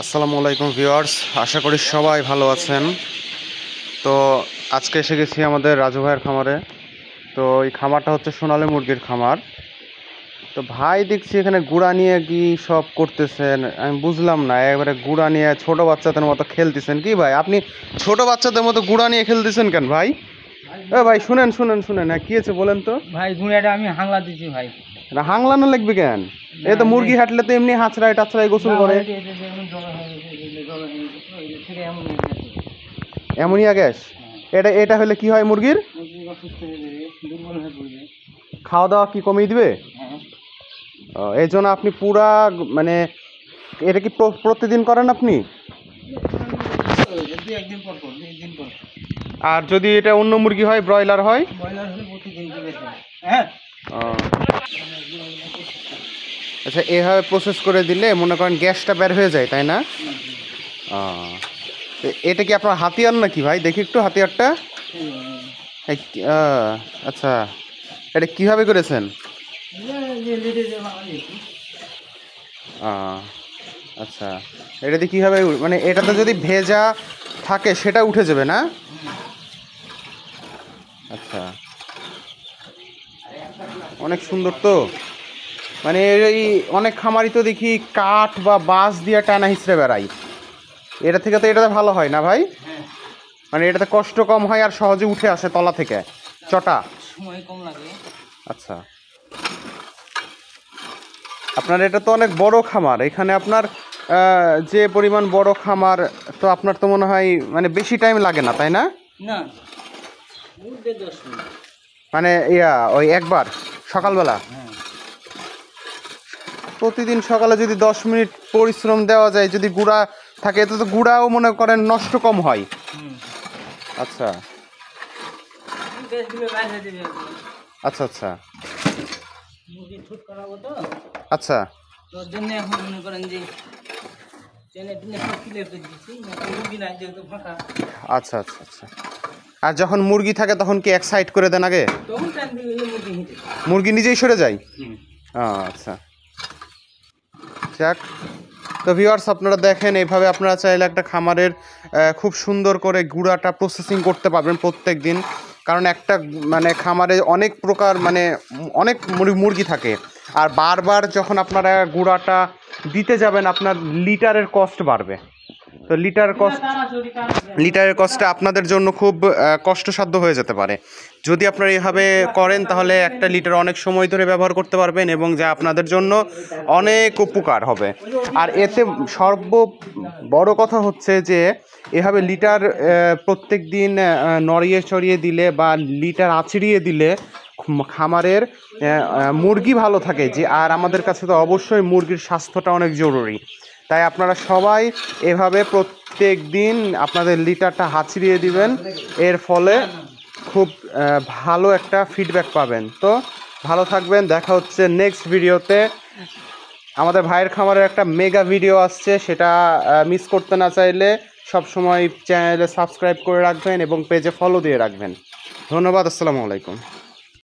আসসালামু আলাইকুম ভিউয়ার্স, আশা করি সবাই ভালো আছেন। তো আজকে এসে গেছি আমাদের রাজু ভাইয়ের খামারে। তো এই খামারটা হচ্ছে সোনালী মুরগির খামার। তো ভাই দেখছি এখানে গুড়া নিয়ে কি সব করতেছেন, আমি বুঝলাম না। এবারে গুড়া নিয়ে ছোট বাচ্চাদের মতো খেলতেছেন কি ভাই? আপনি ছোট বাচ্চাদের মতো গুড়া নিয়ে খেলতেছেন কেন ভাই? ভাই শুনেন শুনেন শুনেন, হ্যাঁ কি আছে বলেন তো। ভাই গুঁড়াটা আমি হাংলা দিছি ভাই। না হাংলানো লাগবে কেন? এ তো মুরগি হাঁটলে তো এমনি হাঁচড়ায় টাচড়ায় গোসল করে। Ammonia gas? এটা এটা হলে কি হয় মুরগির? খাওয়া দাওয়া কি কমিয়ে দিবে? এই জন্য আপনি পুরা মানে এটা কি প্রতিদিন করেন আপনি? আর যদি এটা অন্য মুরগি হয়, ব্রয়লার হয়? আচ্ছা, এভাবে প্রসেস করে দিলে মনে করেন গ্যাসটা বের হয়ে যায়, তাই না? এটা কি আপনার হাতিয়ার নাকি ভাই? দেখি একটু হাতিয়ারটা। আচ্ছা, এটা কিভাবে করেছেন? আচ্ছা, এটাতে কীভাবে মানে এটাতে যদি ভেজা থাকে সেটা উঠে যাবে না? আচ্ছা, অনেক সুন্দর তো। মানে এই অনেক খামারি তো দেখি কাঠ বা বাঁশ দিয়ে টানা হিসড়ে বেড়াই, এটা থেকে তো এটাতে ভালো হয় না ভাই? মানে এটাতে কষ্ট কম হয় আর সহজে উঠে আসে তলা থেকে, চটা সময় কম লাগে। আচ্ছা, আপনার এটা তো অনেক বড় খামার। এখানে আপনার যে পরিমাণ বড় খামার, তো আপনার তো মনে হয় মানে বেশি টাইম লাগে না, তাই না? না, মানে ওই একবার সকালবেলা প্রতিদিন সকালে যদি 10 মিনিট পরিশ্রম দেওয়া যায়, যদি গুঁড়া থাকে, এতে তো গুঁড়াও মনে করেন নষ্ট কম হয়। আচ্ছা আচ্ছা আচ্ছা আচ্ছা, আচ্ছা আচ্ছা আচ্ছা। আর যখন মুরগি থাকে তখন কি এক সাইড করে দেন আগে? মুরগি নিজেই সরে যায়? আচ্ছা, যাক। তো ভিউয়ার্স, আপনারা দেখেন, এইভাবে আপনারা চাইলে একটা খামারের খুব সুন্দর করে গুঁড়াটা প্রসেসিং করতে পারবেন প্রত্যেক দিন। কারণ একটা মানে খামারে অনেক প্রকার মানে অনেক মুরগি থাকে, আর বারবার যখন আপনারা গুঁড়াটা দিতে যাবেন আপনার লিটারের কস্ট বাড়বে। তো লিটারের কস্টটা আপনাদের জন্য খুব কষ্টসাধ্য হয়ে যেতে পারে। যদি আপনারা এইভাবে করেন তাহলে একটা লিটার অনেক সময় ধরে ব্যবহার করতে পারবেন এবং যা আপনাদের জন্য অনেক উপকার হবে। আর এতে বড় কথা হচ্ছে যে এভাবে লিটার প্রত্যেক দিন নড়িয়ে চড়িয়ে দিলে বা লিটার আছড়িয়ে দিলে খামারের মুরগি ভালো থাকে যে, আর আমাদের কাছে তো অবশ্যই মুরগির স্বাস্থ্যটা অনেক জরুরি। তাই আপনারা সবাই এভাবে প্রত্যেক দিন আপনাদের লিটারটা হাঁচড়িয়ে দিবেন, এর ফলে খুব ভালো একটা ফিডব্যাক পাবেন। তো ভালো থাকবেন, দেখা হচ্ছে নেক্সট ভিডিওতে। আমাদের ভাইয়ের খামারের একটা মেগা ভিডিও আসছে, সেটা মিস করতে না চাইলে সবসময় চ্যানেলে সাবস্ক্রাইব করে রাখবেন এবং পেজে ফলো দিয়ে রাখবেন। ধন্যবাদ, আসসালামু আলাইকুম।